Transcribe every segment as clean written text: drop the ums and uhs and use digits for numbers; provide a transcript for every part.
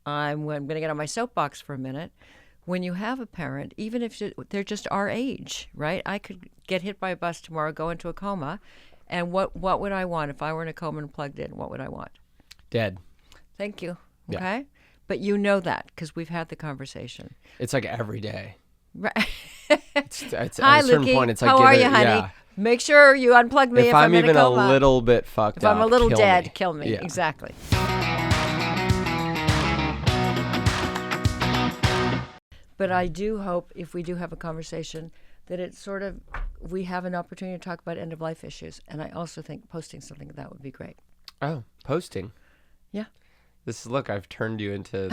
I'm going to get on my soapbox for a minute. When you have a parent, even if they're just our age, right? I could get hit by a bus tomorrow, go into a coma, and what would I want if I were in a coma and plugged in? What would I want? Dead. Thank you. Yeah. Okay? But you know that because we've had the conversation. It's like every day. Right. It's Hi, at a certain Lukey. point, it's like, how are you, honey? Yeah. Make sure you unplug me if I'm in even a coma. a little bit fucked if up, I'm a little kill dead, me. kill me. Yeah. Exactly. But I do hope if we do have a conversation that it's sort of, we have an opportunity to talk about end-of-life issues. And I also think posting something of that would be great. Oh, posting. Yeah. Look, I've turned you into...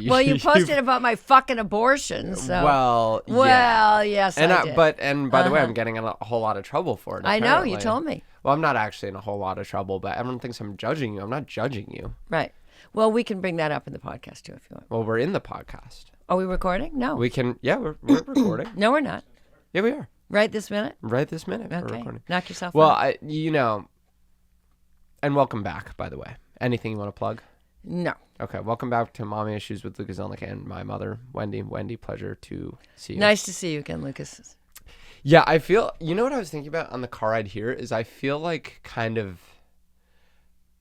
Well, you posted about my fucking abortion, so... Well, yeah. Well, yes, I did. And by the way, I'm getting in a whole lot of trouble for it, I know, apparently. you told me. Well, I'm not actually in a whole lot of trouble, but everyone thinks I'm judging you. I'm not judging you. Right. Well, we can bring that up in the podcast, too, if you want. Well, we're in the podcast. Are we recording? No. We can... Yeah, we're recording. No, we're not. Yeah, we are. Right this minute? Right this minute, we're Okay. recording. Knock yourself Well, out. and welcome back, by the way. Anything you want to plug? No. Okay, welcome back to Mommy Issues with Lucas Zelnick and my mother, Wendy. Wendy, pleasure to see you. Nice to see you again, Lucas. Yeah, I feel, you know what I was thinking about on the car ride here is I feel like kind of,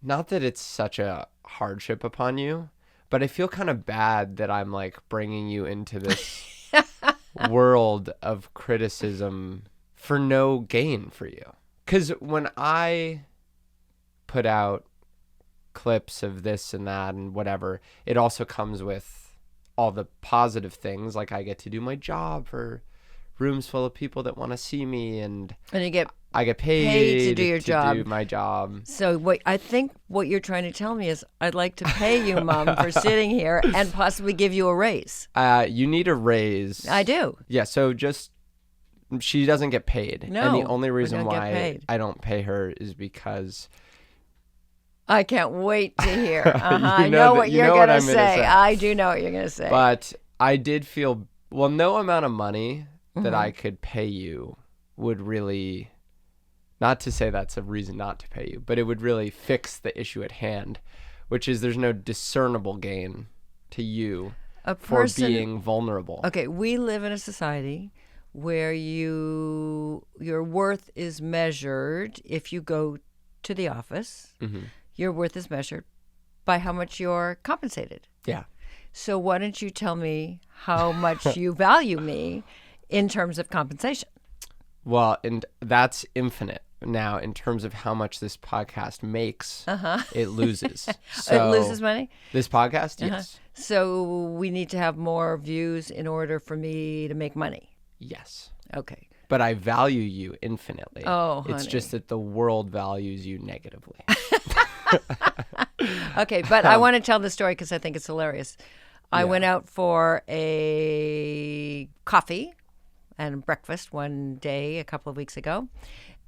not that it's such a hardship upon you, but I feel kind of bad that I'm like bringing you into this world of criticism for no gain for you. Because when I put out clips of this and that and whatever, it also comes with all the positive things, like I get to do my job for rooms full of people that want to see me, and you get I get paid to do your job. do my job. So I think what you're trying to tell me is I'd like to pay you, Mom, for sitting here and possibly give you a raise. You need a raise. I do. Yeah, so she doesn't get paid. No, and the only reason we don't get why paid. I don't pay her is because I can't wait to hear. I You know know what you you're know what going I'm to gonna say. say. I do know what you're going to say. But I did feel, well, no amount of money that I could pay you would really, not to say that's a reason not to pay you, but it would really fix the issue at hand, which is there's no discernible gain to you for being vulnerable. Okay, we live in a society where your worth is measured if you go to the office. Mm-hmm. Your worth is measured by how much you're compensated. Yeah. So why don't you tell me how much you value me in terms of compensation? Well, and that's infinite. Now, in terms of how much this podcast makes, it loses. So, It loses money? This podcast, yes. So we need to have more views in order for me to make money. Yes. Okay. But I value you infinitely. Oh, It's honey. just that the world values you negatively. Okay, but I want to tell the story because I think it's hilarious. I Yeah. went out for a coffee and breakfast one day a couple of weeks ago,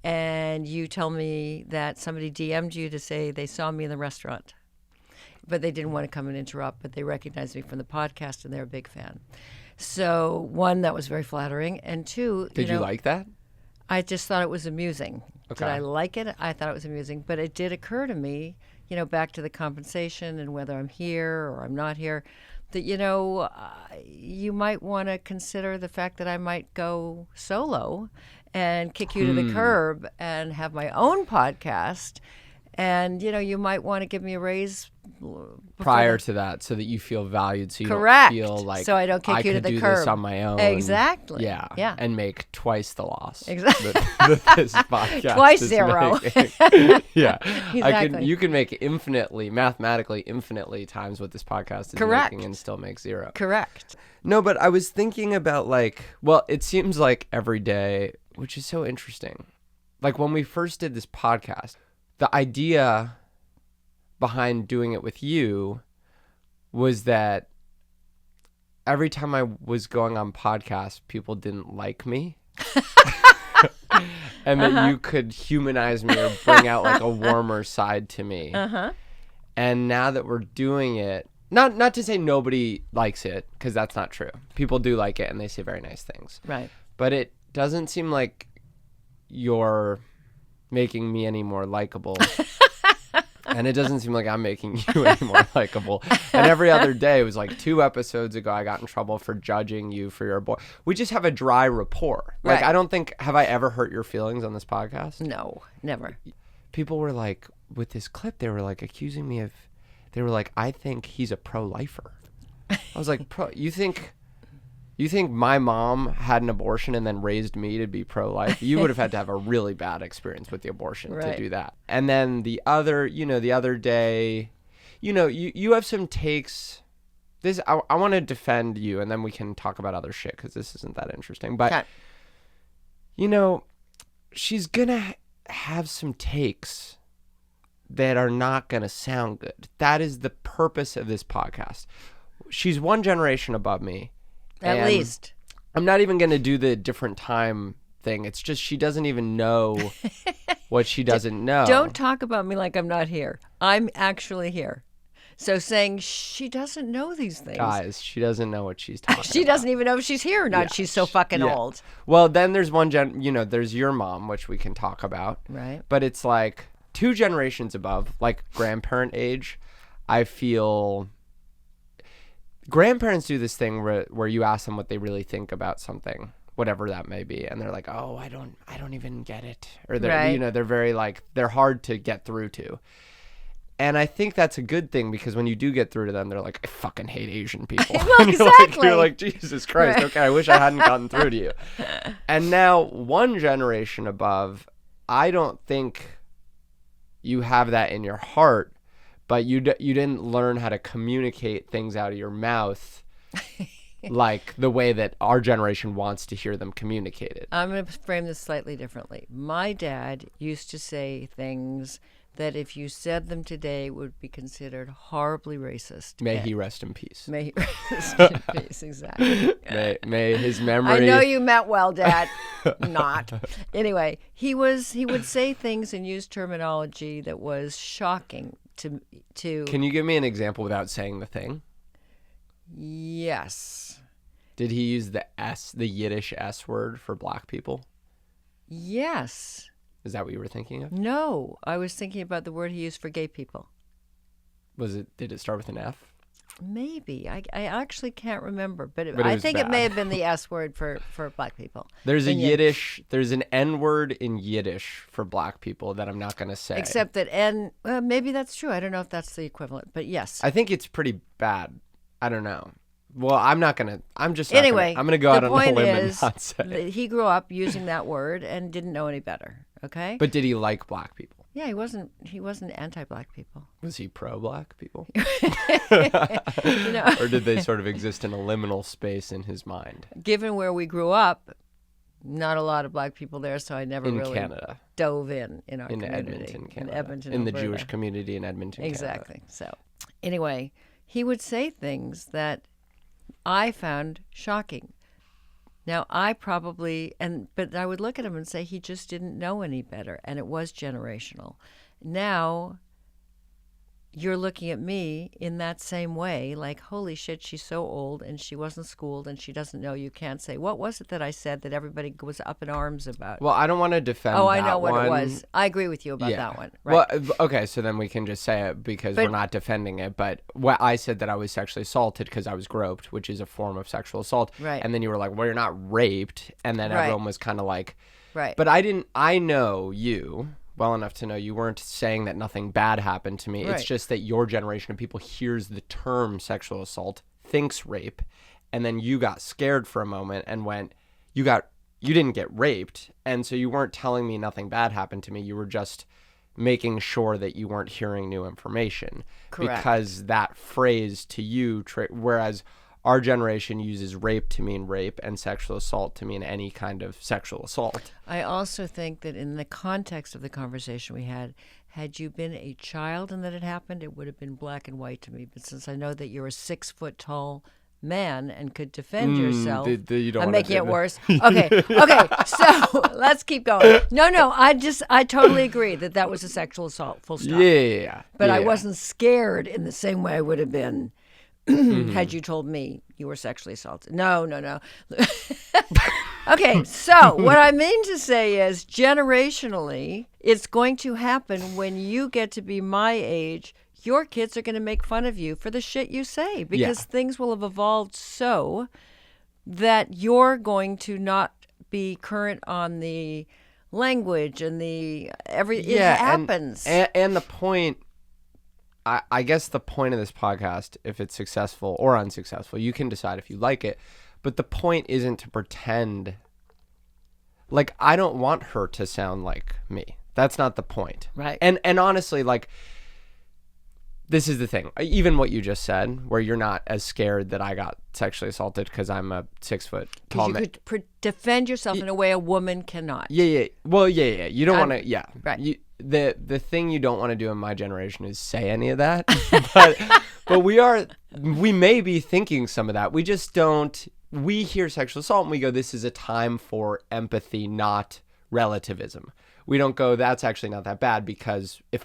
and you tell me that somebody DM'd you to say they saw me in the restaurant, but they didn't want to come and interrupt, but they recognized me from the podcast and they're a big fan. So one, that was very flattering, and two, Did you like that? I just thought it was amusing. Okay. Did I like it? I thought it was amusing, but it did occur to me, back to the compensation and whether I'm here or I'm not here, that, you might want to consider the fact that I might go solo and kick you to the curb and have my own podcast. And, you might want to give me a raise Prior to that, so that you feel valued, so you Correct. don't feel like So I don't kick you to could the do curb. this on my own. Exactly. Yeah. Yeah. And make twice the loss. Exactly. That this podcast Twice is zero. making. Yeah. Exactly. You can make mathematically infinitely times what this podcast is Correct. making and still make zero. Correct. No, but I was thinking about it seems like every day, which is so interesting. Like when we first did this podcast, the idea behind doing it with you was that every time I was going on podcasts, people didn't like me. And that you could humanize me or bring out like a warmer side to me. And now that we're doing it, not to say nobody likes it, because that's not true. People do like it and they say very nice things. Right. But it doesn't seem like you're making me any more likable And it doesn't seem like I'm making you any more likable. And every other day, it was like 2 episodes ago, I got in trouble for judging you for your boy. We just have a dry rapport. Like, Right. I don't think, have I ever hurt your feelings on this podcast? No, never. People were like, with this clip, they were like accusing me of, they were like, I think he's a pro-lifer. I was like, you think my mom had an abortion and then raised me to be pro-life? You would have had to have a really bad experience with the abortion to do that. And then the other day, you have some takes. This, I want to defend you, and then we can talk about other shit because this isn't that interesting. But, she's going to have some takes that are not going to sound good. That is the purpose of this podcast. She's one generation above me. At least. I'm not even going to do the different time thing. It's just she doesn't even know what she doesn't know. Don't talk about me like I'm not here. I'm actually here. So saying she doesn't know these things. Guys, she doesn't know what she's talking She doesn't even know if she's here or not. Yeah. She's so fucking old. Well, then there's there's your mom, which we can talk about. Right. But it's like 2 generations above, like grandparent age. I feel grandparents do this thing where you ask them what they really think about something, whatever that may be, and they're like, "Oh, I don't even get it," or they're they're very like they're hard to get through to. And I think that's a good thing because when you do get through to them, they're like, I fucking hate Asian people. Well, and exactly. You're like, Jesus Christ, Right. okay, I wish I hadn't gotten through to you. And now, one generation above, I don't think you have that in your heart, but you didn't learn how to communicate things out of your mouth like the way that our generation wants to hear them communicated. I'm going to frame this slightly differently. My dad used to say things that if you said them today would be considered horribly racist. May he rest in peace. May he rest in peace, exactly. May his memory... I know you meant well, Dad. Not. Anyway, he would say things and use terminology that was shocking to. Can you give me an example without saying the thing? Yes. Did he use the Yiddish S word for black people? Yes. Is that what you were thinking of? No, I was thinking about the word he used for gay people. Did it start with an F? Maybe. I actually can't remember, but it I was think bad. it may have been the S word for black people. There's there's an N word in Yiddish for black people that I'm not going to say. Except that maybe that's true. I don't know if that's the equivalent, but yes. I think it's pretty bad. I don't know. Well, I'm just anyway, I'm going to go out on a limb and is not say. that he grew up using that word and didn't know any better. Okay. But did he like black people? Yeah, he wasn't anti-black people. Was he pro-black people? You know, Or did they sort of exist in a liminal space in his mind? given where we grew up, not a lot of black people there, so I never In really Canada. dove in our In community. Edmonton, Canada. In Edmonton, in the Alberta. Jewish community in Edmonton, Exactly. Canada. So, anyway, he would say things that I found shocking. Now, but I would look at him and say he just didn't know any better, and it was generational. Now, you're looking at me in that same way, like, holy shit, she's so old, and she wasn't schooled, and she doesn't know. You can't say, what was it that I said that everybody was up in arms about? Well, I don't want to defend I that know what one. it was. I agree with you about Yeah. that one. Right. Well, okay, so then we can just say it because we're not defending it. But what I said that I was sexually assaulted because I was groped, which is a form of sexual assault. Right. And then you were like, well, you're not raped. And then Right. everyone was kind of like, Right. But I know you well enough to know you weren't saying that nothing bad happened to me. Right. It's just that your generation of people hears the term sexual assault, thinks rape, and then you got scared for a moment and went, you didn't get raped. And so you weren't telling me nothing bad happened to me. You were just making sure that you weren't hearing new information. Correct. Because that phrase to you, whereas our generation uses rape to mean rape and sexual assault to mean any kind of sexual assault. I also think that in the context of the conversation we had you been a child and that it happened, it would have been black and white to me. But since I know that you're a 6 foot tall man and could defend yourself, you don't I'm wanna making do it that. worse. Okay. So let's keep going. No, I totally agree that was a sexual assault, full stop. Yeah. But I yeah. wasn't scared in the same way I would have been had you told me you were sexually assaulted. No. Okay, so what I mean to say is generationally, it's going to happen when you get to be my age. Your kids are going to make fun of you for the shit you say because things will have evolved so that you're going to not be current on the language and it happens. And the point, I guess the point of this podcast, if it's successful or unsuccessful, you can decide if you like it. But the point isn't to pretend. Like, I don't want her to sound like me. That's not the point. Right. And honestly, like, this is the thing. Even what you just said, where you're not as scared that I got sexually assaulted because I'm a 6 foot tall man. You could defend yourself in a way a woman cannot. Yeah. Well, yeah. You don't want to. Yeah. Right. The thing you don't want to do in my generation is say any of that. but we may be thinking some of that. We just don't. We hear sexual assault and we go, this is a time for empathy, not relativism. We don't go, that's actually not that bad because if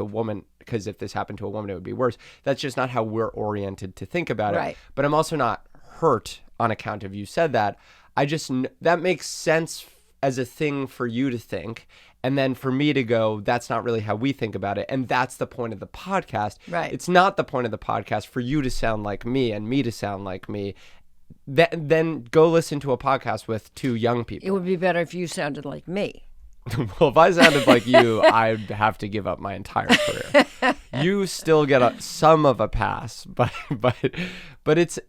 this happened to a woman, it would be worse. That's just not how we're oriented to think about it. But I'm also not hurt on account of you said that. That makes sense as a thing for you to think. And then for me to go, that's not really how we think about it. And that's the point of the podcast. Right. It's not the point of the podcast for you to sound like me and me to sound like me. Then go listen to a podcast with two young people. It would be better if you sounded like me. Well, if I sounded like you, I'd have to give up my entire career. You still get some of a pass, but it's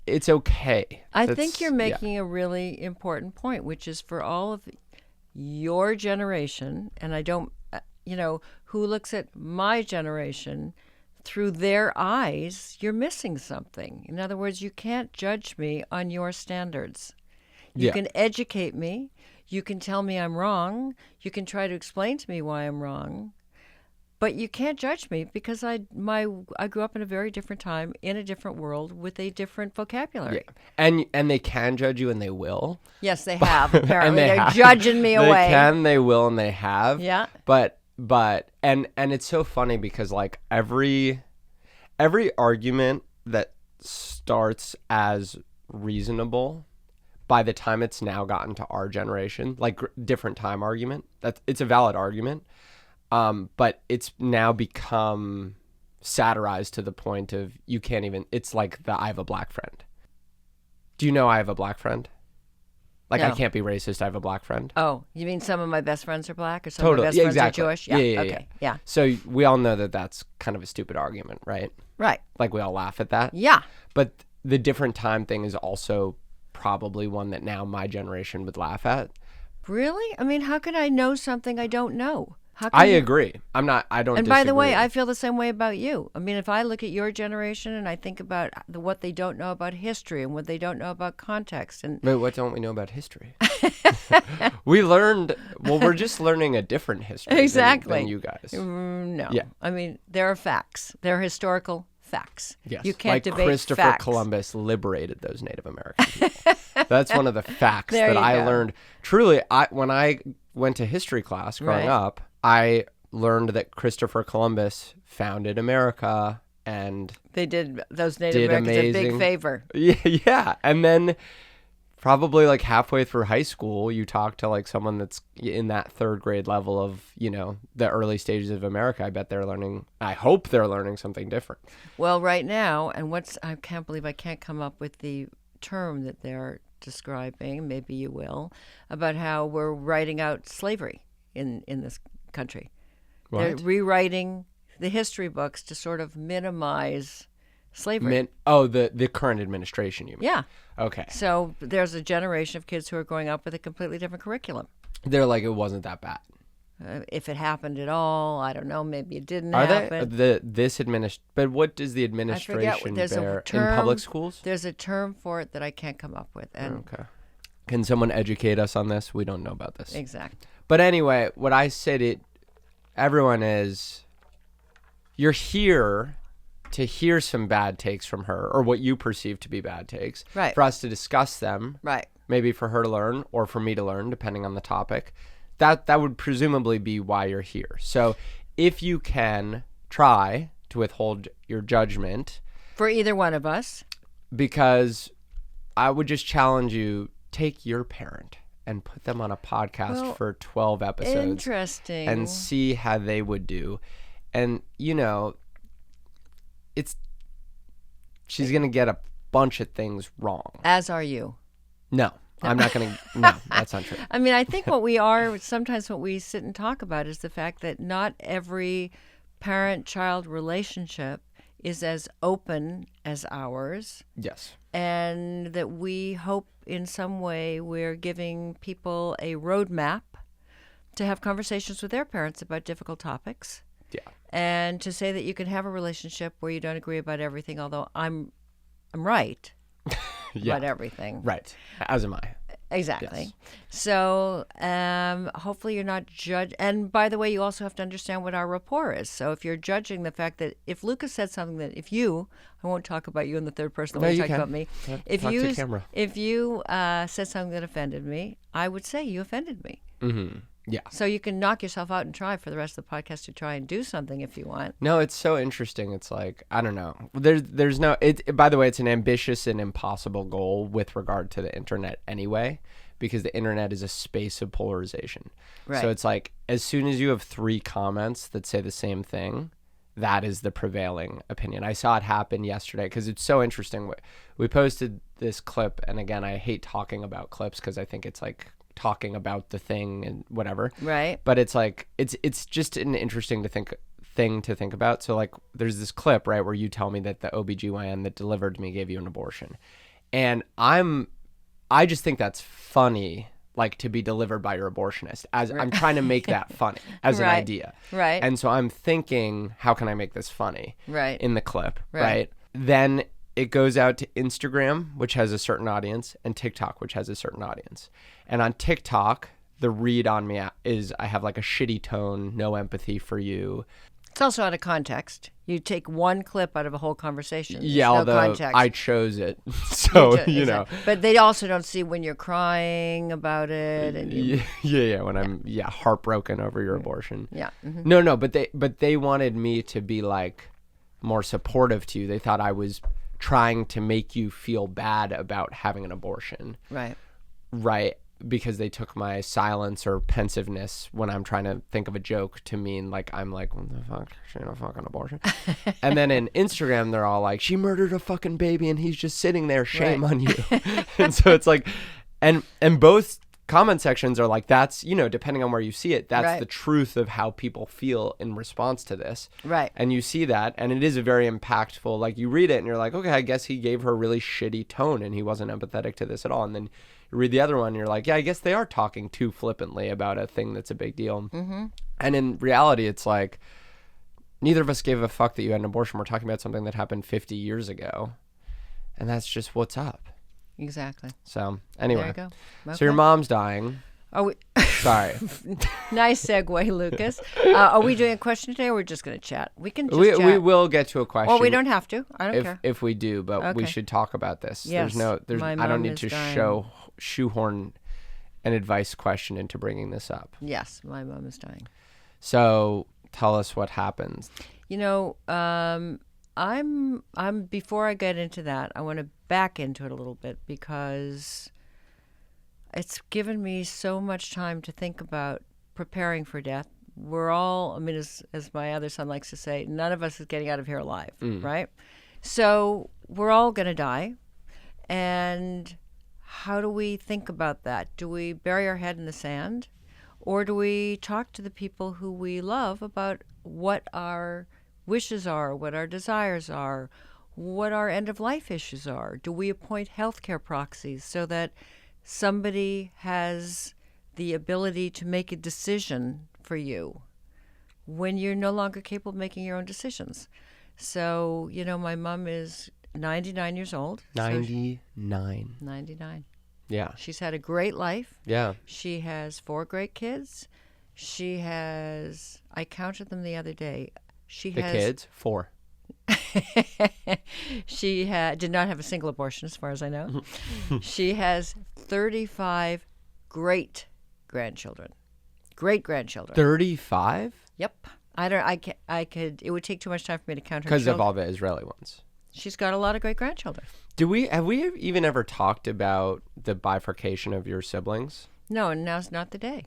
okay. I think you're making a really important point, which is for all of your generation, and I don't, who looks at my generation through their eyes, you're missing something. In other words, you can't judge me on your standards. You can educate me. You can tell me I'm wrong. You can try to explain to me why I'm wrong. But you can't judge me because I grew up in a very different time, in a different world, with a different vocabulary. Yeah. And they can judge you, and they will. Yes, they have, apparently. They're judging me away. They can, they will, and they have. Yeah. But it's so funny because, like, every argument that starts as reasonable, by the time it's now gotten to our generation, like different time argument, it's a valid argument. But it's now become satirized to the point of you can't even, it's like I have a black friend. Do you know I have a black friend? Like, no. I can't be racist. I have a black friend. Oh, you mean some of my best friends are black or some of my best friends are Jewish? Yeah. Okay. Yeah. So we all know that that's kind of a stupid argument, right? Right. Like, we all laugh at that. Yeah. But the different time thing is also probably one that now my generation would laugh at. Really? I mean, how could I know something I don't know? I agree. I don't And disagree. by the way, I feel the same way about you. I mean, if I look at your generation and I think about what they don't know about history and what they don't know about context. But what don't we know about history? We learned, we're just learning a different history than you guys. No. Yeah. I mean, there are facts. There are historical facts. Yes. You can't debate Christopher facts. Columbus liberated those Native American people. That's one of the facts that I learned. Truly, when I went to history class growing up, I learned that Christopher Columbus founded America, and they did those Native Americans a big favor. Yeah. And then probably like halfway through high school, you talk to like someone that's in that third grade level of, the early stages of America. I hope they're learning something different. Well, right now, and I can't believe I can't come up with the term that they're describing, maybe you will, about how we're writing out slavery in this country. What? They're rewriting the history books to sort of minimize slavery. The current administration, you mean? Yeah. Okay. So there's a generation of kids who are growing up with a completely different curriculum. They're like, it wasn't that bad. If it happened at all, I don't know. Maybe it didn't happen. But what does the administration bear in public schools? There's a term for it that I can't come up with. Okay. Can someone educate us on this? We don't know about this. Exactly. But anyway, what I say to everyone is, you're here to hear some bad takes from her, or what you perceive to be bad takes, right, for us to discuss them, right, maybe for her to learn or for me to learn, depending on the topic. That would presumably be why you're here. So if you can try to withhold your judgment. For either one of us. Because I would just challenge you take your parent and put them on a podcast Well, for 12 episodes Interesting. and see how they would do. And, she's going to get a bunch of things wrong. As are you. No, I'm not going to. No, that's not true. I mean, I think what we sit and talk about is the fact that not every parent-child relationship is as open as ours. Yes. And that we hope in some way we're giving people a roadmap to have conversations with their parents about difficult topics. Yeah. And to say that you can have a relationship where you don't agree about everything, although I'm right about everything. Right. As am I. Exactly. Yes. So hopefully you're not judged. And by the way, you also have to understand what our rapport is. So if you're judging the fact that if Lucas said something that I won't talk about you in the third person, I won't talk about me. If you said something that offended me, I would say you offended me. Mm-hmm. Yeah. So you can knock yourself out and try for the rest of the podcast to try and do something if you want. No, it's so interesting. It's like, I don't know. There's no, by the way, it's an ambitious and impossible goal with regard to the internet anyway, because the internet is a space of polarization. Right. So it's like, as soon as you have 3 comments that say the same thing, that is the prevailing opinion. I saw it happen yesterday because it's so interesting. We posted this clip, and again, I hate talking about clips because I think it's like talking about the thing and whatever. Right. But it's like it's just an interesting thing to think about. So like there's this clip, right, where you tell me that the OBGYN that delivered me gave you an abortion. And I just think that's funny, like to be delivered by your abortionist. As I'm trying to make that funny as an idea. Right. And so I'm thinking, how can I make this funny? Right. In the clip, right? Then it goes out to Instagram, which has a certain audience, and TikTok, which has a certain audience. And on TikTok, the read on me is I have like a shitty tone, no empathy for you. It's also out of context. You take one clip out of a whole conversation. There's Yeah, no although context. I chose it. So, you know. But they also don't see when you're crying about it. And Yeah, when I'm heartbroken over your abortion. Yeah. Mm-hmm. No, but they wanted me to be like more supportive to you. They thought I was trying to make you feel bad about having an abortion. Right. Because they took my silence or pensiveness when I'm trying to think of a joke to mean like I'm like, what the fuck? She had a fucking abortion. And then in Instagram, they're all like, she murdered a fucking baby and he's just sitting there. Shame on you. And so it's like, and both comment sections are like, that's, depending on where you see it, that's the truth of how people feel in response to this. Right. And you see that, and it is a very impactful, like you read it and you're like, okay, I guess he gave her a really shitty tone and he wasn't empathetic to this at all. And then you read the other one and you're like, yeah, I guess they are talking too flippantly about a thing that's a big deal. Mm-hmm. And in reality, it's like, neither of us gave a fuck that you had an abortion. We're talking about something that happened 50 years ago. And that's just what's up. Exactly. So anyway, there you go. Okay. So your mom's dying. Sorry. Nice segue, Lucas. Are we doing a question today, or we're just going to chat? We can just chat. We will get to a question. Well, we don't have to. I don't care. If we do, but we should talk about this. Yes. I don't need to shoehorn an advice question into bringing this up. Yes, my mom is dying. So tell us what happens. I'm before I get into that, I want to back into it a little bit because it's given me so much time to think about preparing for death. We're all, as my other son likes to say, none of us is getting out of here alive, right? So we're all going to die. And how do we think about that? Do we bury our head in the sand? Or do we talk to the people who we love about what our wishes are, what our desires are, what our end-of-life issues are? Do we appoint healthcare proxies so that somebody has the ability to make a decision for you when you're no longer capable of making your own decisions? So, my mom is 99 years old. 99. 99. Yeah. She's had a great life. Yeah. She has 4 great kids. She has, I counted them the other day. The kids? 4. She did not have a single abortion, as far as I know. She has 35 great grandchildren. Great grandchildren. 35? Yep. It would take too much time for me to count her because children. of all the Israeli ones. She's got a lot of great grandchildren. Have we even ever talked about the bifurcation of your siblings? No, and now's not the day.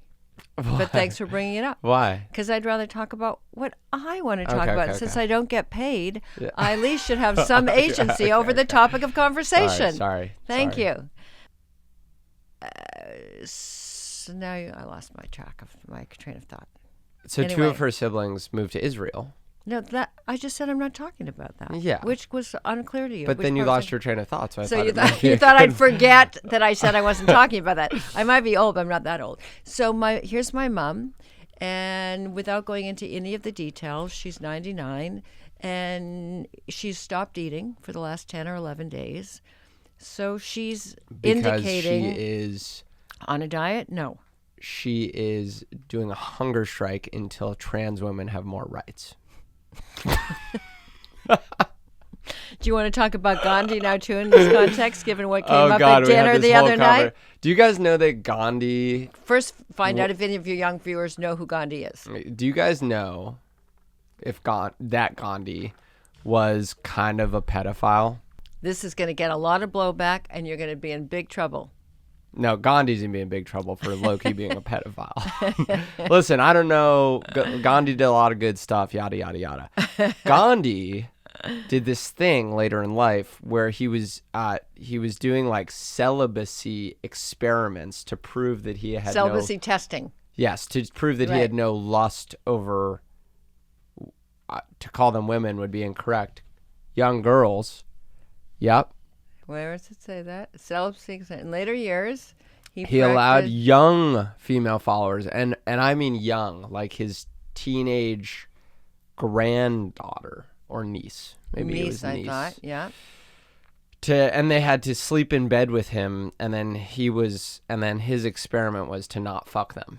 Why? But thanks for bringing it up. Why? Because I'd rather talk about what I want to talk Okay, about. okay, Since okay. I don't get paid, Yeah. I at least should have some agency Okay, over the okay. topic of conversation. Sorry. Thank you. So now I lost my track of my train of thought. So two Anyway. of her siblings moved to Israel. No, that I just said I'm not talking about that. Yeah. Which was unclear to you. But Which then you part was lost your train of thought, so I So thought you it might thought, be you a thought I'd good- forget that I said I wasn't talking about that. I might be old, but I'm not that old. So here's my mom, and without going into any of the details, she's 99, and she's stopped eating for the last 10 or 11 days. So she's because indicating she is on a diet. No, she is doing a hunger strike until trans women have more rights. do you want to talk about Gandhi now too in this context, given what came up at we had dinner this the whole other night? Do you guys know that Gandhi? First, find out if any of your young viewers know who Gandhi is. Do you guys know if that Gandhi was kind of a pedophile? This is going to get a lot of blowback, and you're going to be in big trouble. No, Gandhi's gonna be in big trouble for Loki being a pedophile. Listen, I don't know. Gandhi did a lot of good stuff, yada yada yada. Gandhi did this thing later in life where he was doing like celibacy experiments to prove that he had Celibacy testing. Yes, to prove that he Right. had no lust over. To call them women would be incorrect. Young girls. Yep. Where does it say that? Celibacy in later years. He allowed young female followers, and I mean young, like his teenage granddaughter or niece. Maybe it was niece. I thought, yeah. And they had to sleep in bed with him, and then his experiment was to not fuck them.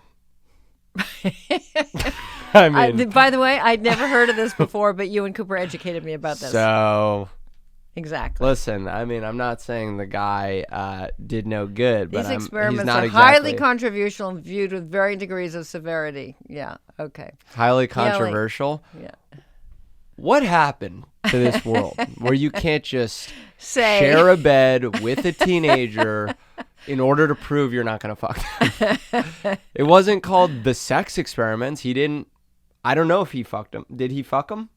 I mean, By the way, I'd never heard of this before, but you and Cooper educated me about this. so Exactly. listen, I mean, I'm not saying the guy did no good, but These he's experiments not are exactly highly controversial and viewed with varying degrees of severity. Yeah, okay. highly controversial. Yeah. What happened to this world where you can't just Say. share a bed with a teenager in order to prove you're not going to fuck them? It wasn't called the sex experiments. I don't know if he fucked him. Did he fuck him?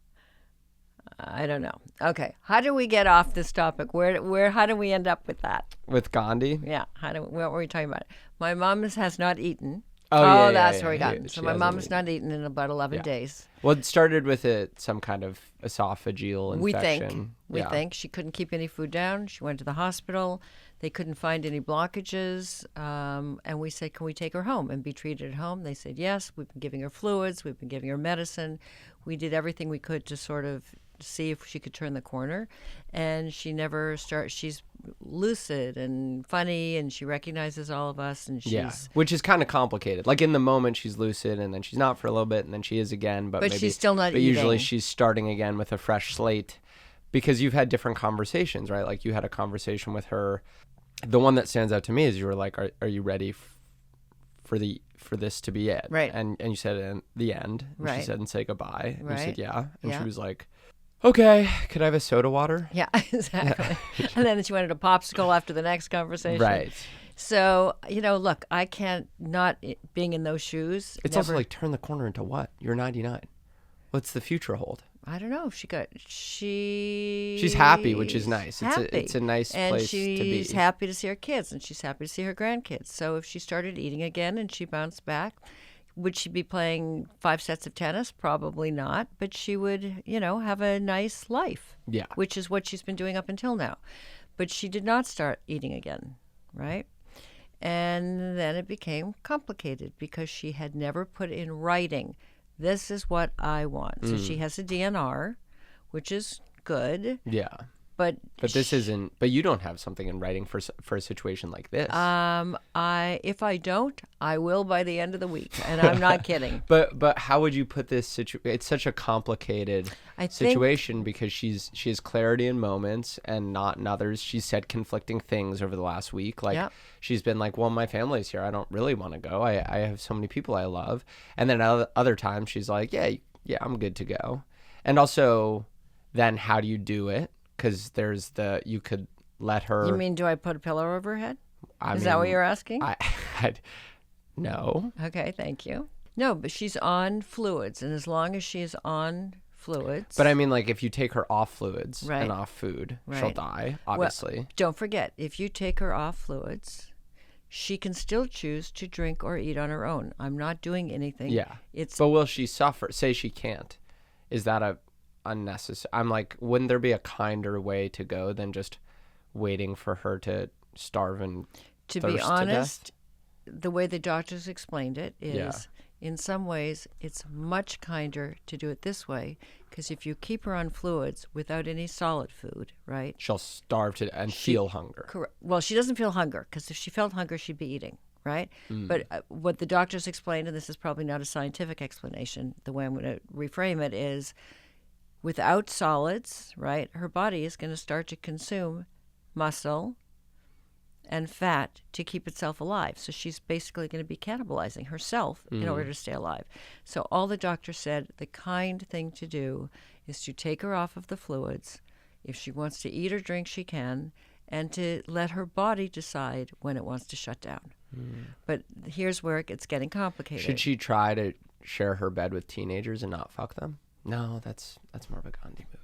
I don't know. Okay. How do we get off this topic? How do we end up with that? With Gandhi? Yeah. What were we talking about? My mom has not eaten. Oh, yeah, that's yeah, where we yeah. got it. So She my hasn't mom has eaten. not eaten in about 11 Yeah. days. Well, it started with some kind of esophageal infection. We Yeah. think she couldn't keep any food down. She went to the hospital. They couldn't find any blockages. And we said, can we take her home and be treated at home? They said, yes. We've been giving her fluids. We've been giving her medicine. We did everything we could to sort of see if she could turn the corner. And she never starts. She's lucid and funny, and she recognizes all of us. And she's, Yeah, which is kind of complicated. Like in the moment, she's lucid, and then she's not for a little bit, and then she is again. But maybe, she's still not But usually eating. she's starting again with a fresh slate, because you've had different conversations, right? Like you had a conversation with her. The one that stands out to me is you were like, "Are you ready for this to be it?" Right. And you said in the end. And Right. She said, "And say goodbye." And you said, Right. "Yeah." And Yeah. she was like, "Okay, could I have a soda water?" Yeah, exactly. And then she wanted a popsicle after the next conversation. Right. So, look, I can't not being in those shoes. It's also like, turn the corner into what? You're 99. What's the future hold? I don't know. She's happy, which is nice. It's a nice place to be. And she's happy to see her kids, and she's happy to see her grandkids. So if she started eating again and she bounced back, would she be playing 5 sets of tennis? Probably not. But she would, have a nice life. Yeah. Which is what she's been doing up until now. But she did not start eating again, right? And then it became complicated because she had never put in writing, this is what I want. So she has a DNR, which is good. Yeah. But this isn't. But you don't have something in writing for a situation like this. if I don't, I will by the end of the week, and I'm not kidding. But how would you put this It's such a complicated situation because she has clarity in moments and not in others. She's said conflicting things over the last week. Like Yep. she's been like, "Well, my family's here. I don't really want to go. I have so many people I love." And then other times she's like, "Yeah, I'm good to go." And also, then how do you do it? because you could let her. You mean, do I put a pillow over her head? I Is that mean, what you're asking? No. Okay, thank you. No, but she's on fluids, and as long as she is on fluids. But I mean, like, if you take her off fluids Right. and off food, she'll Right. die, obviously. Well, don't forget, if you take her off fluids, she can still choose to drink or eat on her own. I'm not doing anything. Yeah. It's But will she suffer? Say she can't. Is that a unnecessary? I'm like, wouldn't there be a kinder way to go than just waiting for her to starve and to thirst be honest, to the way the doctors explained it is, Yeah. in some ways, it's much kinder to do it this way, because if you keep her on fluids without any solid food, right? she'll starve to and feel hunger. Correct. Well, she doesn't feel hunger, because if she felt hunger, she'd be eating, right? But what the doctors explained, and this is probably not a scientific explanation, the way I'm going to reframe it is, without solids, right, her body is going to start to consume muscle and fat to keep itself alive. So she's basically going to be cannibalizing herself in order to stay alive. So all the doctor said, the kind thing to do is to take her off of the fluids. If she wants to eat or drink, she can, and to let her body decide when it wants to shut down. But here's where it gets getting complicated. Should she try to share her bed with teenagers and not fuck them? No, that's more of a Gandhi move.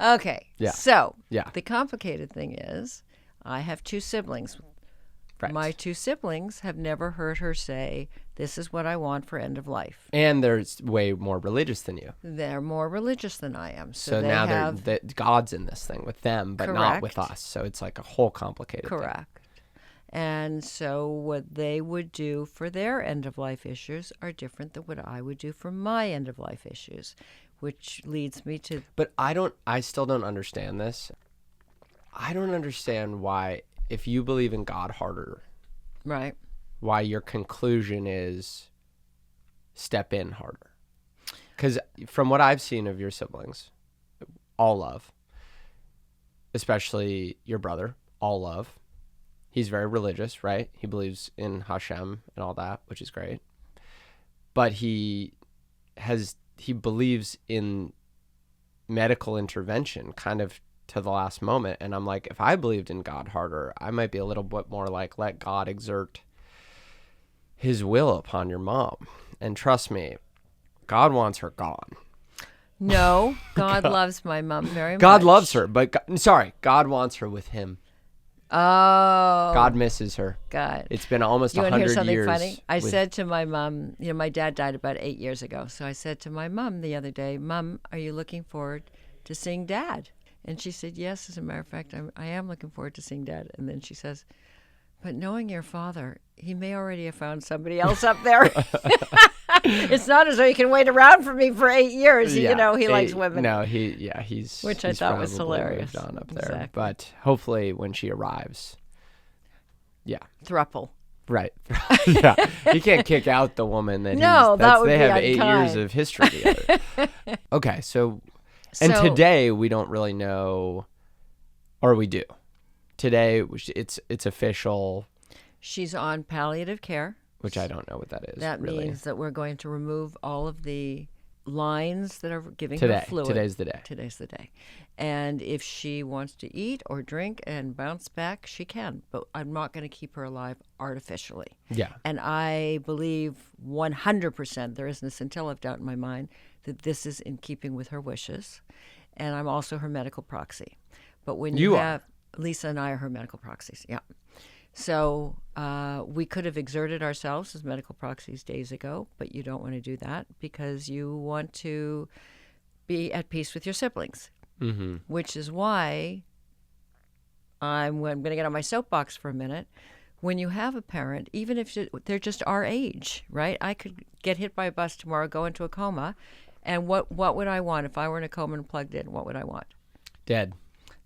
Okay. Yeah. So Yeah. the complicated thing is, I have two siblings. Right. My two siblings have never heard her say, this is what I want for end of life. And they're way more religious than you. They're more religious than I am. So they now have, God's in this thing with them, but not with Correct. us. So it's like a whole complicated thing. correct. And so what they would do for their end of life issues are different than what I would do for my end of life issues, which leads me to But I still don't understand this. I don't understand why, if you believe in God harder, right. why your conclusion is step in harder. Because from what I've seen of your siblings, all love, especially your brother, all love. He's very religious, right? He believes in Hashem and all that, which is great. But he believes in medical intervention kind of to the last moment. And I'm like, if I believed in God harder, I might be a little bit more like, let God exert his will upon your mom. And trust me, God wants her gone. No, God loves my mom very much. God loves her, but God wants her with him. Oh. God misses her. God. It's been almost You want to 100 hear something years. funny? I said to my mom, my dad died about 8 years ago. So I said to my mom the other day, Mom, are you looking forward to seeing Dad? And she said, yes, as a matter of fact, I am looking forward to seeing Dad. And then she says, but knowing your father, he may already have found somebody else up there. It's not as though he can wait around for me for 8 years. He likes women. No, he's Which I he's thought was probably hilarious. moved on up there. Exactly. But hopefully when she arrives, yeah, Thruple. right. Yeah, he can't kick out the woman that that would they be have 8 years unkind. of history together. Okay, so today we don't really know, or we do. Today it's official. She's on palliative care. Which I don't know what that is. That really. means that we're going to remove all of the lines that are giving Today. her fluid. Today's the day. Today's the day. And if she wants to eat or drink and bounce back, she can. But I'm not going to keep her alive artificially. Yeah. And I believe 100%, there isn't a scintilla of doubt in my mind, that this is in keeping with her wishes. And I'm also her medical proxy. But when you have... Lisa and I are her medical proxies, yeah. So we could have exerted ourselves as medical proxies days ago, but you don't want to do that because you want to be at peace with your siblings, which is why I'm going to get on my soapbox for a minute. When you have a parent, even if they're just our age, right? I could get hit by a bus tomorrow, go into a coma, and what would I want if I were in a coma and plugged in? What would I want? Dead.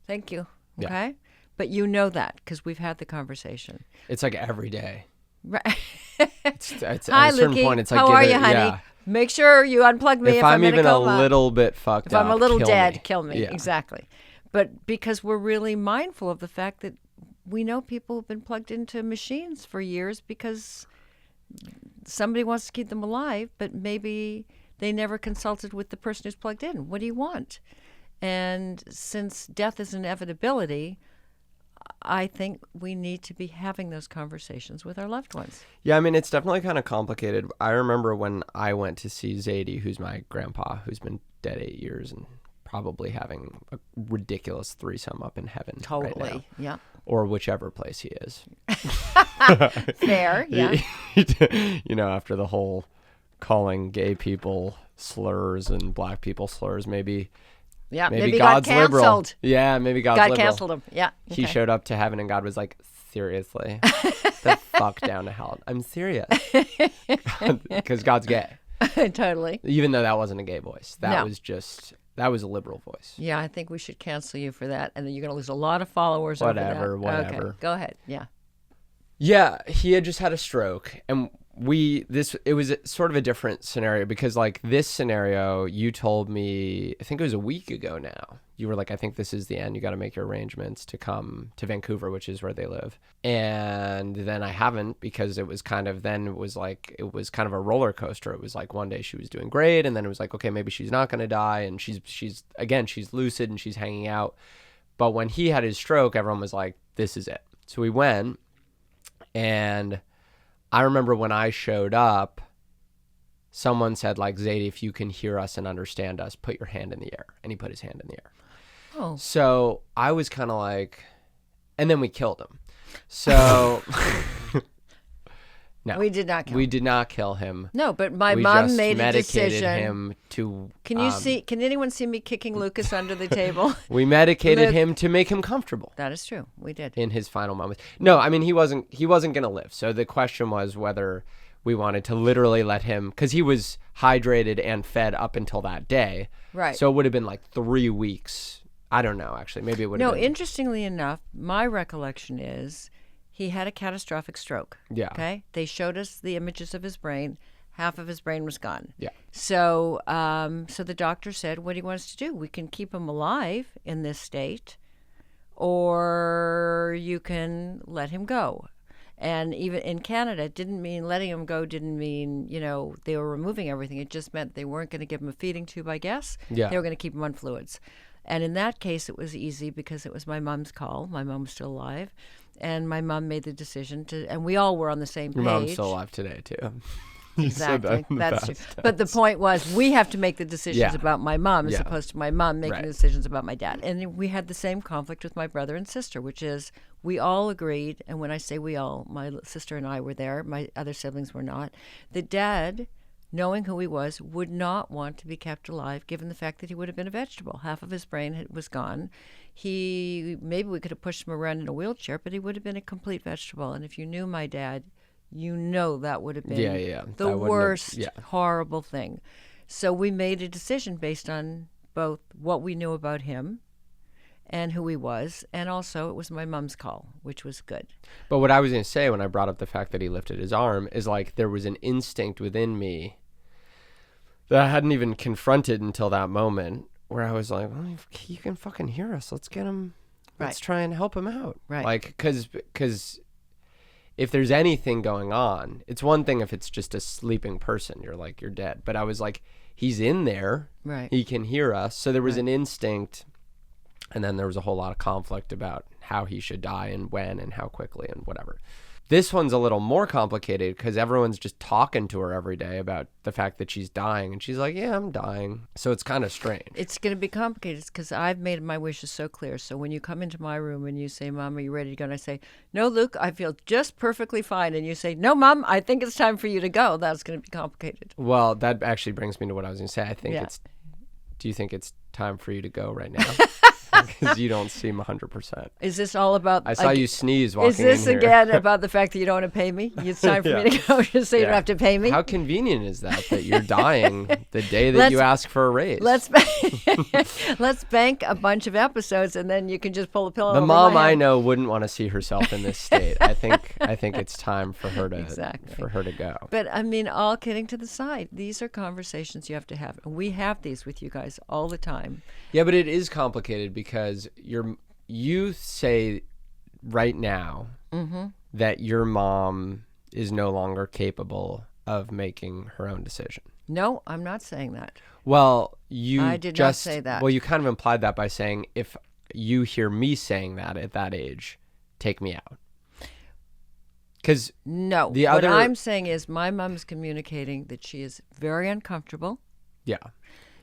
Thank you. Yeah. Okay? But you know that because we've had the conversation. It's like every day. Right. It's at Hi, a certain Lukey. point, it's like, how are you, honey? Yeah. Make sure you unplug me if I'm in even a a coma. little bit fucked if up, I'm a little kill dead, me. kill me. Yeah. Exactly. But because we're really mindful of the fact that we know people have been plugged into machines for years because somebody wants to keep them alive, but maybe they never consulted with the person who's plugged in. What do you want? And since death is an inevitability, I think we need to be having those conversations with our loved ones. Yeah, I mean, it's definitely kind of complicated. I remember when I went to see Zadie, who's my grandpa, who's been dead 8 years and probably having a ridiculous threesome up in heaven right now. Yeah. Or whichever place he is. Fair, yeah. After the whole calling gay people slurs and black people slurs, maybe Maybe God's got liberal. canceled. Yeah, maybe God's God liberal. canceled him. Yeah. Okay. He showed up to heaven and God was like, seriously? The fuck down to hell. I'm serious. Because God's gay. Totally. Even though that wasn't a gay voice. That was a liberal voice. Yeah, I think we should cancel you for that. And then you're going to lose a lot of followers over that. Whatever. Okay, go ahead. Yeah. Yeah, he had just had a stroke. And it was sort of a different scenario because like this scenario, you told me, I think it was a week ago now. You were like, I think this is the end. You got to make your arrangements to come to Vancouver, which is where they live. And then I haven't because it was kind of a roller coaster. It was like one day she was doing great. And then it was like, okay, maybe she's not going to die. And she's lucid and she's hanging out. But when he had his stroke, everyone was like, this is it. So we went, and I remember when I showed up, someone said, like, Zadie, if you can hear us and understand us, put your hand in the air. And he put his hand in the air. Oh. So I was kind of like, and then we killed him. So no, we did not kill him. We did not kill him. No, but my mom made a decision. We medicated him to. Can anyone see me kicking Lucas under the table? We medicated him to make him comfortable. That is true. We did. In his final moments. No, I mean, he wasn't going to live. So the question was whether we wanted to literally let him, because he was hydrated and fed up until that day. Right. So it would have been like 3 weeks. I don't know, actually. Maybe it would have been. No, interestingly enough, my recollection is he had a catastrophic stroke. Yeah. Okay. They showed us the images of his brain. Half of his brain was gone. Yeah. So, so the doctor said, "What do you want us to do? We can keep him alive in this state, or you can let him go." And even in Canada, it didn't mean letting him go. Didn't mean they were removing everything. It just meant they weren't going to give him a feeding tube, I guess. Yeah. They were going to keep him on fluids. And in that case, it was easy because it was my mom's call. My mom was still alive. And my mom made the decision to, and we all were on the same page. Your mom's still alive today, too. Exactly. That's true. But the point was, we have to make the decisions about my mom as opposed to my mom making the decisions about my dad. And we had the same conflict with my brother and sister, which is we all agreed, and when I say we all, my sister and I were there, my other siblings were not, that Dad, knowing who he was, would not want to be kept alive, given the fact that he would have been a vegetable. Half of his brain was gone. Maybe we could have pushed him around in a wheelchair, but he would have been a complete vegetable. And if you knew my dad, that would have been the worst, horrible thing. So we made a decision based on both what we knew about him and who he was, and also it was my mom's call, which was good. But what I was going to say when I brought up the fact that he lifted his arm is like there was an instinct within me that I hadn't even confronted until that moment where I was like, well, if you can fucking hear us, let's get him, let's try and help him out. Right. Like, because if there's anything going on, it's one thing if it's just a sleeping person, you're dead. But I was like, he's in there. Right. He can hear us. So there was an instinct. And then there was a whole lot of conflict about how he should die and when and how quickly and whatever. This one's a little more complicated because everyone's just talking to her every day about the fact that she's dying. And she's like, yeah, I'm dying. So it's kind of strange. It's going to be complicated because I've made my wishes so clear. So when you come into my room and you say, Mom, are you ready to go? And I say, no, Luke, I feel just perfectly fine. And you say, no, Mom, I think it's time for you to go. That's going to be complicated. Well, that actually brings me to what I was going to say. I think do you think it's time for you to go right now? Because you don't seem 100%. Is this all about... I saw you sneeze walking in here. Is this again about the fact that you don't want to pay me? It's time for me to go just so you don't have to pay me? How convenient is that you're dying the day that you ask for a raise? Let's bank a bunch of episodes and then you can just pull a pillow The over mom my head. I know wouldn't want to see herself in this state. I think it's time for her to go. But I mean, all kidding to the side, these are conversations you have to have. And we have these with you guys all the time. Yeah, but it is complicated because you say right now that your mom is no longer capable of making her own decision. No, I'm not saying that. Well, you I did just not say that. Well, you kind of implied that by saying if you hear me saying that at that age, take me out. Because No, the what other, I'm saying is my mom is communicating that she is very uncomfortable. yeah,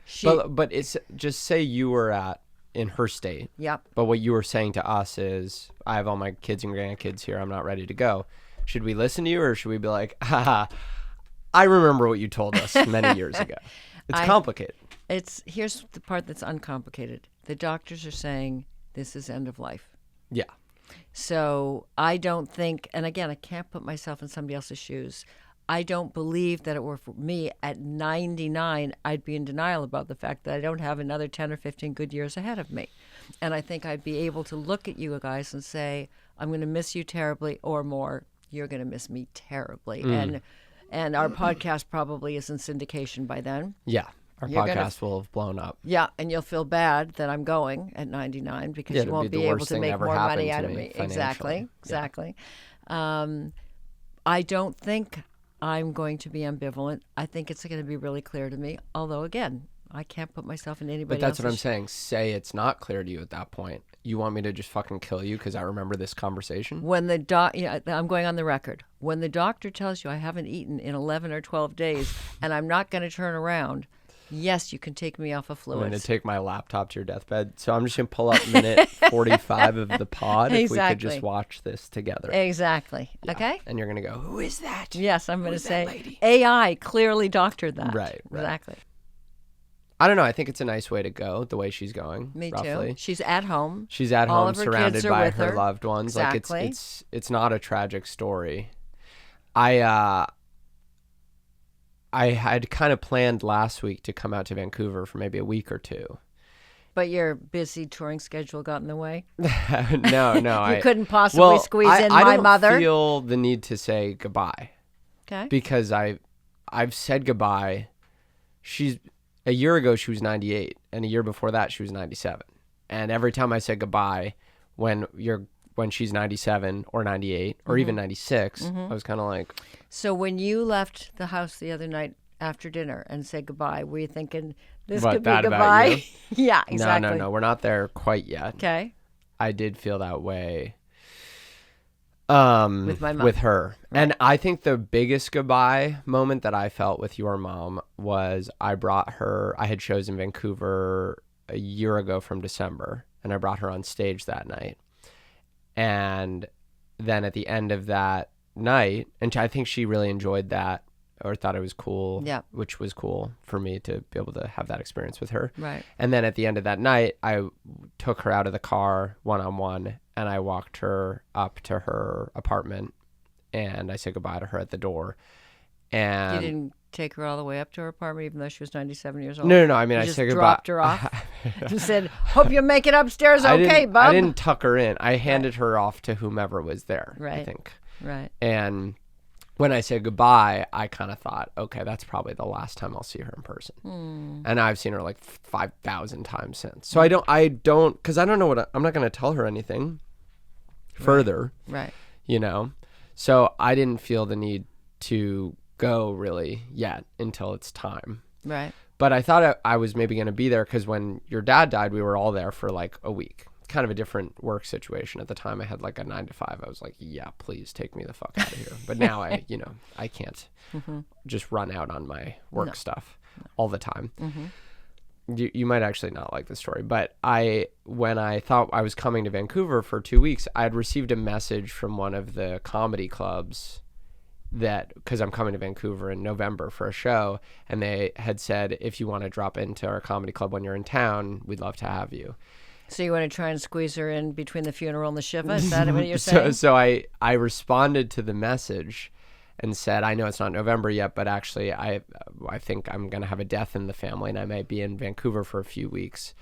She, but it's just say you were in her state. yep. But what you were saying to us is, I have all my kids and grandkids here. I'm not ready to go. Should we listen to you, or should we be like, haha, I remember what you told us many years ago. It's complicated. Here's the part that's uncomplicated. The doctors are saying this is end of life. Yeah. So I don't think, and again, I can't put myself in somebody else's shoes. I don't believe that it were for me at 99, I'd be in denial about the fact that I don't have another 10 or 15 good years ahead of me. And I think I'd be able to look at you guys and say, I'm going to miss you terribly, or more, you're going to miss me terribly. And our podcast probably is in syndication by then. Yeah. Our podcast will have blown up. Yeah, and you'll feel bad that I'm going at 99 because you won't be able to make more money out of me. Exactly. I don't think I'm going to be ambivalent. I think it's going to be really clear to me. Although, again, I can't put myself in anybody else's. But that's what I'm saying. Say it's not clear to you at that point. You want me to just fucking kill you because I remember this conversation? When the I'm going on the record. When the doctor tells you I haven't eaten in 11 or 12 days and I'm not going to turn around, yes, you can take me off of fluids. I'm going to take my laptop to your deathbed. So I'm just going to pull up minute 45 of the pod if we could just watch this together. Exactly. Yeah. Okay? And you're going to go, who is that? Yes, I'm going to say, lady? AI clearly doctored that. Right. Exactly. I don't know. I think it's a nice way to go, the way she's going. Me roughly. too. She's at home. She's at All home of her surrounded kids are by with her her. loved ones. Exactly. Like it's not a tragic story. I had kind of planned last week to come out to Vancouver for maybe a week or two. But your busy touring schedule got in the way? No. You couldn't possibly squeeze in my mother? I don't feel the need to say goodbye. Okay. Because I've said goodbye. A year ago, she was 98. And a year before that, she was 97. And every time I said goodbye, when she's 97 or 98 or even 96, I was kind of like... So when you left the house the other night after dinner and said goodbye, were you thinking, this What, could be bad about goodbye? you? Yeah, exactly. No. We're not there quite yet. Okay. I did feel that way with my mom. with her. Right. And I think the biggest goodbye moment that I felt with your mom was I had shows in Vancouver a year ago from December, and I brought her on stage that night. And then at the end of that night, and I think she really enjoyed that or thought it was cool, which was cool for me to be able to have that experience with her. Right. And then at the end of that night, I took her out of the car one-on-one, and I walked her up to her apartment, and I said goodbye to her at the door. And you didn't take her all the way up to her apartment, even though she was 97 years old? No. I mean, I said goodbye. Dropped her off and said, hope you make it upstairs okay, bub. I didn't tuck her in. I handed her off to whomever was there, I think. Right. And when I said goodbye, I kind of thought, okay, that's probably the last time I'll see her in person. And I've seen her like 5,000 times since. So I don't, because I don't know I'm not going to tell her anything further. Right. You know? So I didn't feel the need to go really yet until it's time. Right. But I thought I was maybe going to be there because when your dad died, we were all there for like a week. Kind of a different work situation. At the time, I had like a 9 to 5. I was like, yeah, please take me the fuck out of here. But now I can't just run out on my work stuff all the time. You might actually not like the story, but when I thought I was coming to Vancouver for 2 weeks, I had received a message from one of the comedy clubs because I'm coming to Vancouver in November for a show, and they had said, if you want to drop into our comedy club when you're in town, we'd love to have you. So you want to try and squeeze her in between the funeral and the Shiva? Is that what you're saying? So I responded to the message and said, I know it's not November yet, but actually I think I'm going to have a death in the family and I might be in Vancouver for a few weeks.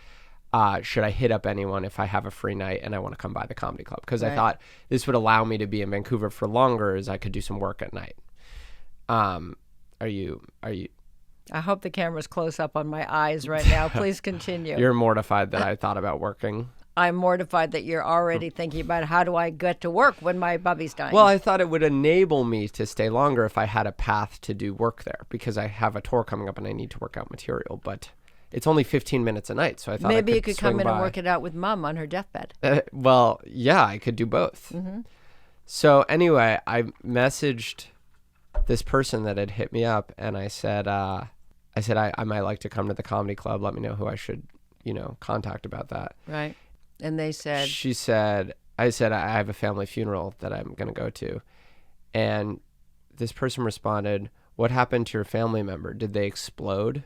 Should I hit up anyone if I have a free night and I want to come by the comedy club? Because I thought this would allow me to be in Vancouver for longer as I could do some work at night. Are you... I hope the camera's close up on my eyes right now. Please continue. You're mortified that I thought about working? I'm mortified that you're already thinking about how do I get to work when my bubby's dying. Well, I thought it would enable me to stay longer if I had a path to do work there, because I have a tour coming up and I need to work out material. But it's only 15 minutes a night, so I thought maybe I you could come in by. and work it out with Mom on her deathbed. Well, yeah, I could do both. Mm-hmm. So anyway, I messaged this person that had hit me up, and I said, I might like to come to the comedy club. Let me know who I should, contact about that. Right. And they said, I said, I have a family funeral that I'm going to go to. And this person responded, what happened to your family member? Did they explode?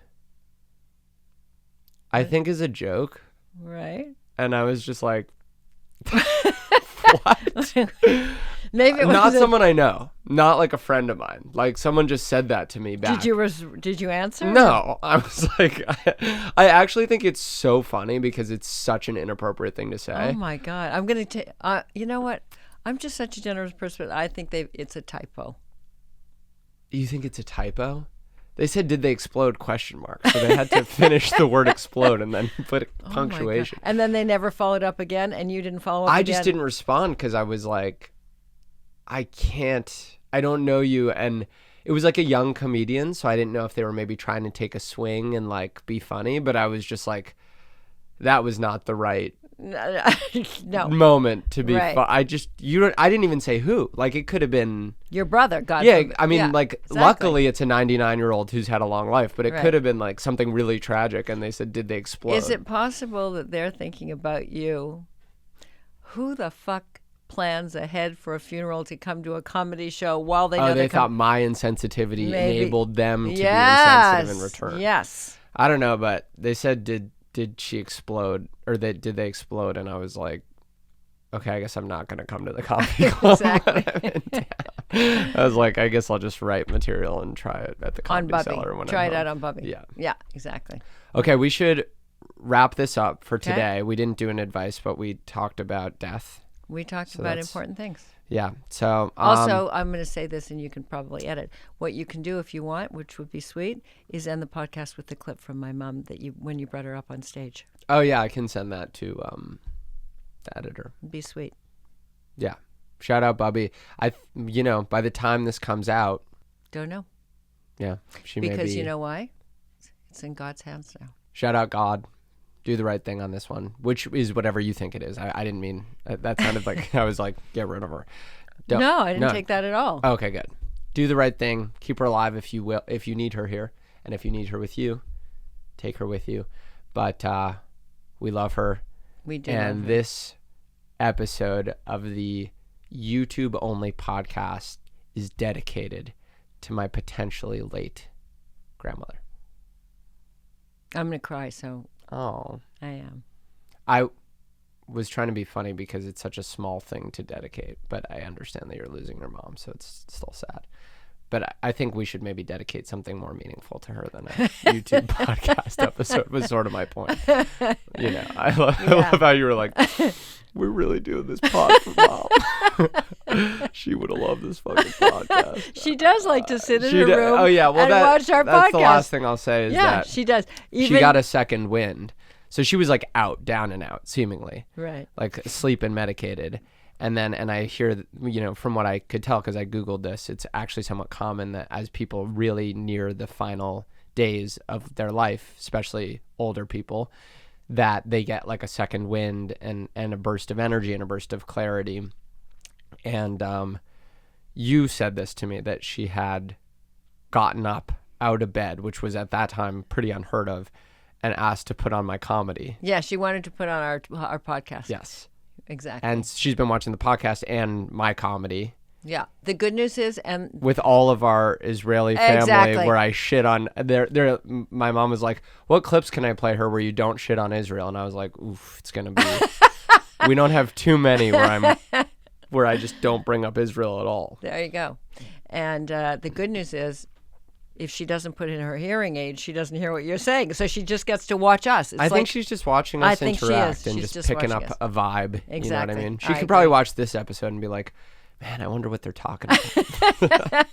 I think is a joke. Right. And I was just like, what? Maybe it was not someone I know, not like a friend of mine. Like someone just said that to me back. Did you answer? No, I was like, I actually think it's so funny because it's such an inappropriate thing to say. Oh my God. I'm going to take, you know what? I'm just such a generous person. I think it's a typo. You think it's a typo? They said, did they explode? ? So they had to finish the word explode and then put punctuation. And then they never followed up again, and you didn't follow up again? I just didn't respond because I was like, I don't know you. And it was like a young comedian, so I didn't know if they were maybe trying to take a swing and like be funny, but I was just like, that was not the right no moment to be right. I didn't even say who. Like it could have been your brother. God yeah, forbid. I mean, yeah, like exactly. Luckily it's a 99-year-old who's had a long life, but it right. could have been like something really tragic, and they said, did they explode? Is it possible that they're thinking about you? Who the fuck plans ahead for a funeral to come to a comedy show while they know they thought my insensitivity enabled them to be insensitive in return? Yes. I don't know, but they said, did she explode, or did they explode? And I was like, okay, I guess I'm not going to come to the comedy club. Exactly. I was like, I guess I'll just write material and try it at the comedy cellar when Try I'm it out home. on Bubby. Yeah. Yeah, exactly. Okay, we should wrap this up for today. We didn't do an advice, but we talked about death. We talked about important things. Yeah. So also, I'm going to say this, and you can probably edit. What you can do if you want, which would be sweet, is end the podcast with the clip from my mom when you brought her up on stage. Oh yeah, I can send that to the editor. Be sweet. Yeah. Shout out Bubby. By the time this comes out, don't know. Yeah, she may be. Because you know why? It's in God's hands now. Shout out God. Do the right thing on this one, which is whatever you think it is. I didn't mean that. Sounded like I was like, get rid of her. No, I didn't take that at all. Okay, good. Do the right thing. Keep her alive if you will. If you need her here, and if you need her with you, take her with you. But we love her. We do. And love her. This episode of the YouTube only podcast is dedicated to my potentially late grandmother. I'm gonna cry. So. Oh. I am. I was trying to be funny because it's such a small thing to dedicate, but I understand that you're losing your mom, so it's still sad. But I think we should maybe dedicate something more meaningful to her than a YouTube podcast episode was sort of my point. I love how you were like, we're really doing this pod for mom. She would have loved this fucking podcast. She does like to sit in her room and watch our podcast. That's the last thing I'll say is that she does. She got a second wind. So she was like out, down and out, seemingly. Right. Like asleep and medicated. And I hear, from what I could tell, because I Googled this, it's actually somewhat common that as people really near the final days of their life, especially older people, that they get like a second wind and a burst of energy and a burst of clarity. And you said this to me, that she had gotten up out of bed, which was at that time pretty unheard of, and asked to put on my comedy. Yeah, she wanted to put on our podcast. Yes. Exactly. And she's been watching the podcast and my comedy. Yeah. The good news is, and with all of our Israeli family, exactly. where I shit on my mom was like, what clips can I play her where you don't shit on Israel? And I was like, oof, it's going to be, we don't have too many where I just don't bring up Israel at all. There you go. And the good news is, if she doesn't put in her hearing aid, she doesn't hear what you're saying. So she just gets to watch us. I think she's just watching us interact and just picking up a vibe. Exactly. You know what I mean? She could probably watch this episode and be like, man, I wonder what they're talking about.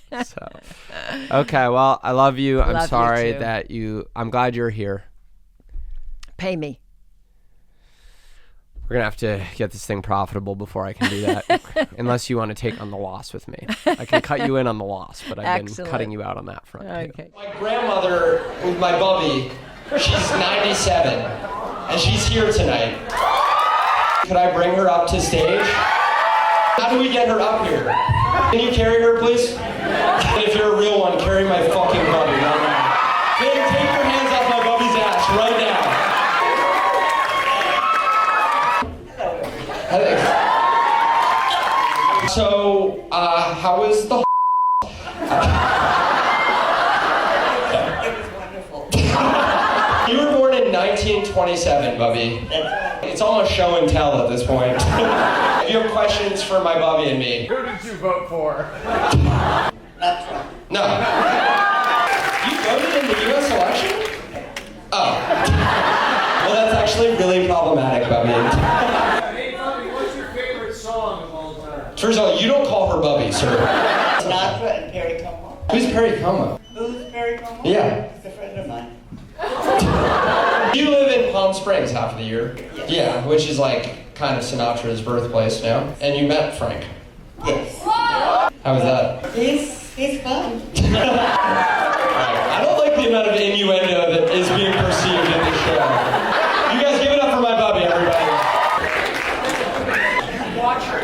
Okay, well, I love you. I'm sorry that I'm glad you're here. Pay me. We're We're gonna have to get this thing profitable before I can do that. Unless you want to take on the loss with me, I can cut you in on the loss, but I've been cutting you out on that front too. My grandmother, with my bubby, she's 97, and she's here tonight. Could I bring her up to stage? How do we get her up here? Can you carry her, please? If you're a real one, carry my fucking bubby right now. Then take your hands off my bubby's ass right now. So, how was the It was wonderful. You were born in 1927, Bubby. It's almost show and tell at this point. If you have questions for my Bubby and me. Who did you vote for? Not Trump. No. You voted in the U.S. election? Oh. Well, that's actually really problematic, Bubby. Hey, Bobby, what's your favorite song of all time? First of all, you don't call her Bubby, sir. Sinatra and Perry Como. Who's Perry Como? Who's Perry Como? Yeah. He's a friend of mine. You live in Palm Springs half of the year. Yes. Yeah, which is like kind of Sinatra's birthplace now. And you met Frank. Yes. How was that? He's fun. I don't like the amount of innuendo that is being perceived in this show. You guys give it up for my Bubby, everybody. Watch her